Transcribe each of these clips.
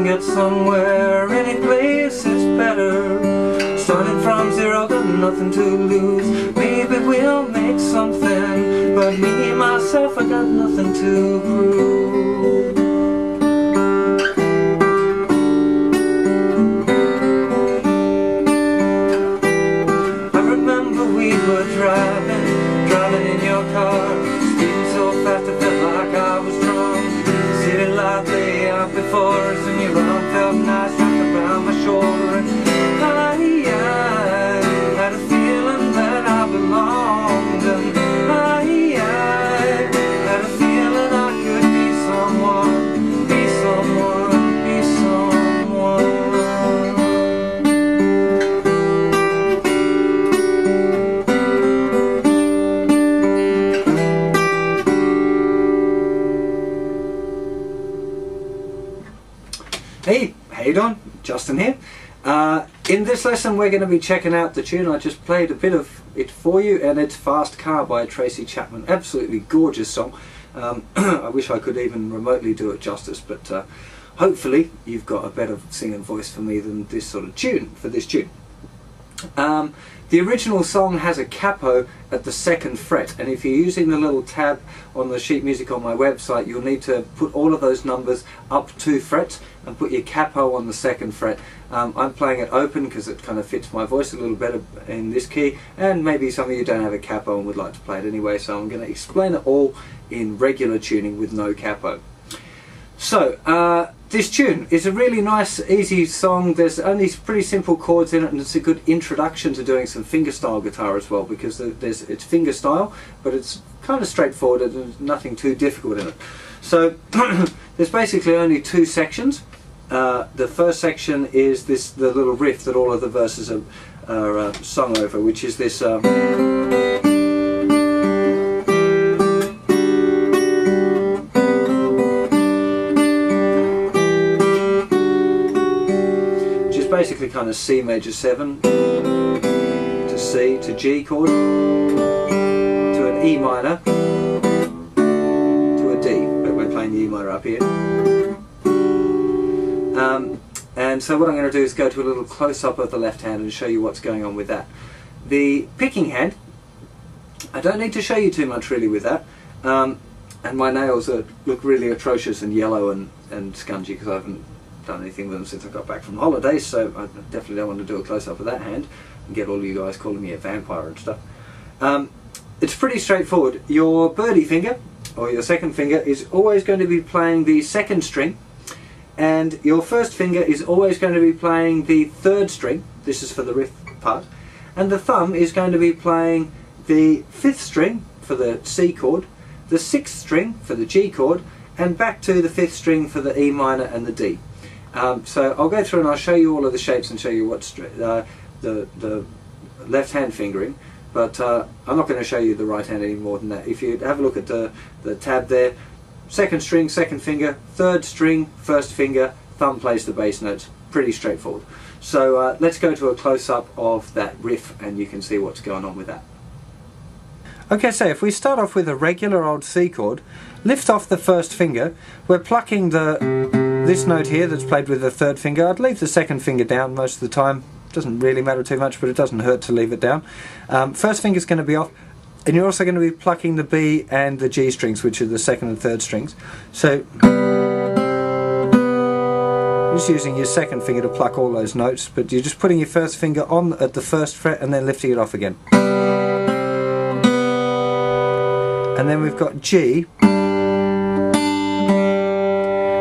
get somewhere, any place is better. Starting from zero, got nothing to lose. Maybe we'll make something, but me, myself, I got nothing to prove. I remember we were driving in your car, speeding so fast I felt like I was drunk. City light lay out before us, and your arm felt nice wrapped around my shoulder. And I had a feeling that I belonged, and I had a feeling I could be someone, be someone, be someone. Hey, how you doing? Justin here. In this lesson we're going to be checking out the tune. I just played a bit of it for you, and it's Fast Car by Tracy Chapman. Absolutely gorgeous song. I wish I could even remotely do it justice, but hopefully you've got a better singing voice for me than this sort of tune, for this tune. The original song has a capo at the 2nd fret, and if you're using the little tab on the sheet music on my website, you'll need to put all of those numbers up 2 frets and put your capo on the 2nd fret. I'm playing it open because it kind of fits my voice a little better in this key, and maybe some of you don't have a capo and would like to play it anyway, so I'm going to explain it all in regular tuning with no capo. So, this tune is a really nice, easy song. There's only pretty simple chords in it, and it's a good introduction to doing some fingerstyle guitar as well, because it's fingerstyle, but it's kind of straightforward and there's nothing too difficult in it. So, there's basically only 2 sections. The first section is the little riff that all of the verses are sung over, which is this. Basically kind of C major 7 to C to G chord to an E minor to a D, but we're playing the E minor up here. And so what I'm going to do is go to a little close-up of the left hand and show you what's going on with that. The picking hand, I don't need to show you too much really with that, and my nails look really atrocious and yellow and scungy because I haven't done anything with them since I got back from holidays, so I definitely don't want to do a close-up of that hand and get all of you guys calling me a vampire and stuff. It's pretty straightforward. Your birdie finger, or your 2nd finger, is always going to be playing the 2nd string, and your 1st finger is always going to be playing the 3rd string. This is for the riff part, and the thumb is going to be playing the 5th string for the C chord, the 6th string for the G chord, and back to the 5th string for the E minor and the D. So I'll go through and I'll show you all of the shapes and show you what's the left hand fingering, but I'm not going to show you the right hand any more than that. If you have a look at the tab there, 2nd string, 2nd finger, 3rd string, 1st finger, thumb plays the bass notes. Pretty straightforward. So let's go to a close-up of that riff and you can see what's going on with that. Okay, so if we start off with a regular old C chord, lift off the 1st finger, we're plucking this note here that's played with the 3rd finger. I'd leave the 2nd finger down most of the time. Doesn't really matter too much, but it doesn't hurt to leave it down. 1st finger's going to be off, and you're also going to be plucking the B and the G strings, which are the 2nd and 3rd strings. So just using your 2nd finger to pluck all those notes, but you're just putting your 1st finger on at the 1st fret and then lifting it off again. And then we've got G.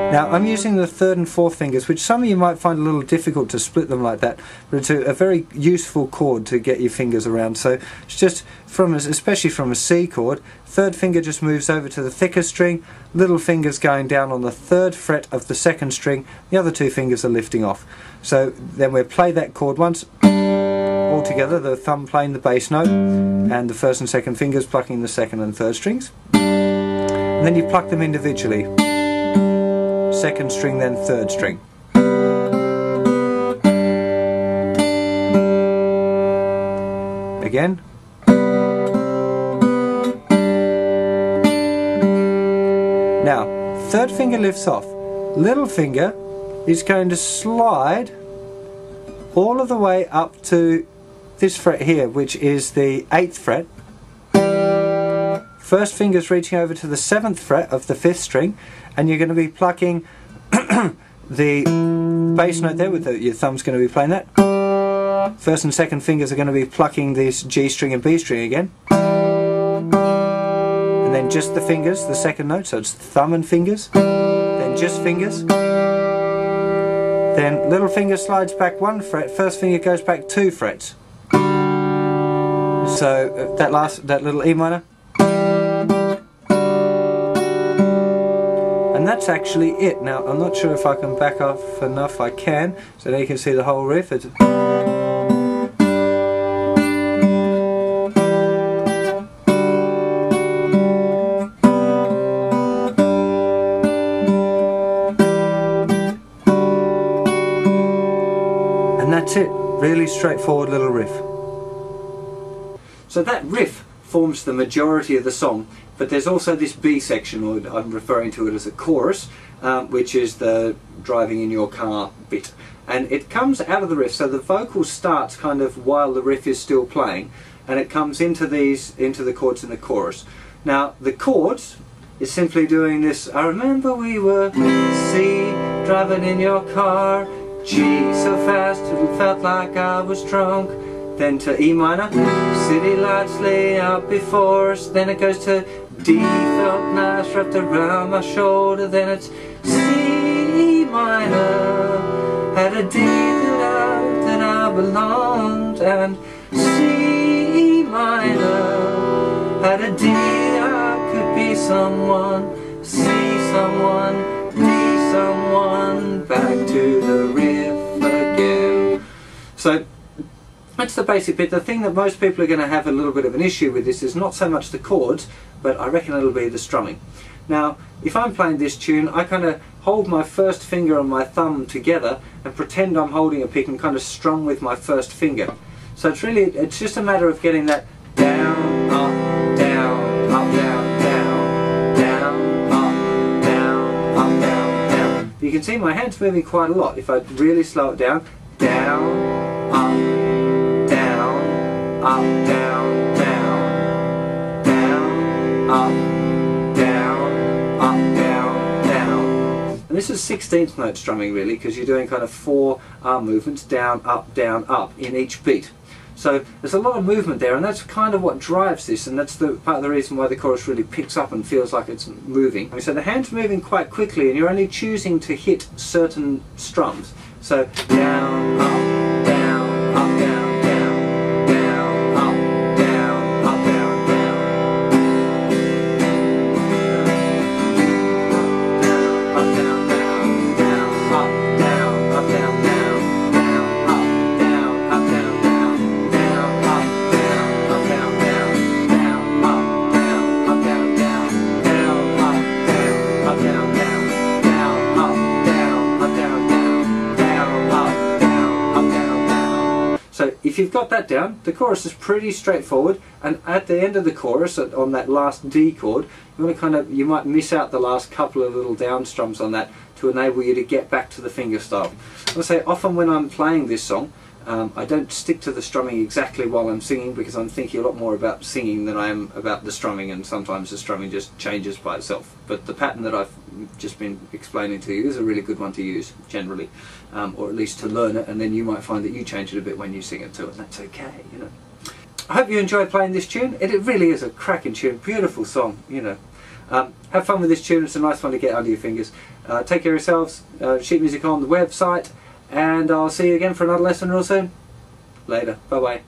Now I'm using the 3rd and 4th fingers, which some of you might find a little difficult to split them like that, but it's a very useful chord to get your fingers around. So it's just especially from a C chord, 3rd finger just moves over to the thicker string, little fingers going down on the 3rd fret of the 2nd string, the other 2 fingers are lifting off. So then we'll play that chord once, all together, the thumb playing the bass note, and the 1st and 2nd fingers plucking the 2nd and 3rd strings. And then you pluck them individually. 2nd string, then 3rd string. Again. Now, 3rd finger lifts off. Little finger is going to slide all of the way up to this fret here, which is the 8th fret. First finger's reaching over to the 7th fret of the 5th string, and you're going to be plucking the bass note there, with your thumb's going to be playing that. First and second fingers are going to be plucking this G string and B string again. And then just the fingers, the second note, so it's thumb and fingers. Then just fingers. Then little finger slides back 1 fret, first finger goes back 2 frets. So that little E minor. And that's actually it. Now I'm not sure if I can back off enough. I can, so now you can see the whole riff. And that's it. Really straightforward little riff. So that riff forms the majority of the song, but there's also this B section, or I'm referring to it as a chorus, which is the driving in your car bit. And it comes out of the riff, so the vocal starts kind of while the riff is still playing, and it comes into the chords in the chorus. Now the chords is simply doing this, I remember we were C, driving in your car, G so fast it felt like I was drunk. Then to E minor, city lights lay out before us. Then it goes to D, felt nice wrapped around my shoulder. Then it's C minor, had a D that I belonged. And C minor, had a D I could be someone, C someone, D someone, back to the riff again. So that's the basic bit. The thing that most people are going to have a little bit of an issue with this is not so much the chords, but I reckon it'll be the strumming. Now, if I'm playing this tune, I kind of hold my first finger and my thumb together and pretend I'm holding a pick and kind of strum with my first finger. So it's just a matter of getting that down, up, down, up, down, down, down, up, down, up, down, down. You can see my hands moving quite a lot. If I really slow it down, down, up, down, up, down, down, down, up, down, up, down, down. And this is 16th note strumming really, because you're doing kind of 4 arm movements, down, up, in each beat. So there's a lot of movement there, and that's kind of what drives this, and that's the part of the reason why the chorus really picks up and feels like it's moving. So the hand's moving quite quickly, and you're only choosing to hit certain strums. So down, up, down, up, down, down, down, up, down, up, down, down, up, down, down, down, up, down, up, down, down, down, up, down, up, down, down, down, up, down, up, down, down, down, up, down, up, down, down, down, up, down, up, down, down, down, up, down, up, down, down, down, up, down, up, down, down. So if you've got that down, the chorus is pretty straightforward, and at the end of the chorus, on that last D chord, you might miss out the last couple of little down strums on that to enable you to get back to the finger style. I'll say often when I'm playing this song, I don't stick to the strumming exactly while I'm singing, because I'm thinking a lot more about singing than I am about the strumming, and sometimes the strumming just changes by itself. But the pattern that I've just been explaining to you is a really good one to use generally, or at least to learn it, and then you might find that you change it a bit when you sing it too, and that's okay, you know. I hope you enjoyed playing this tune. It really is a cracking tune, beautiful song, you know. Have fun with this tune, it's a nice one to get under your fingers. Take care of yourselves, sheet music on the website, and I'll see you again for another lesson real soon. Later, bye bye.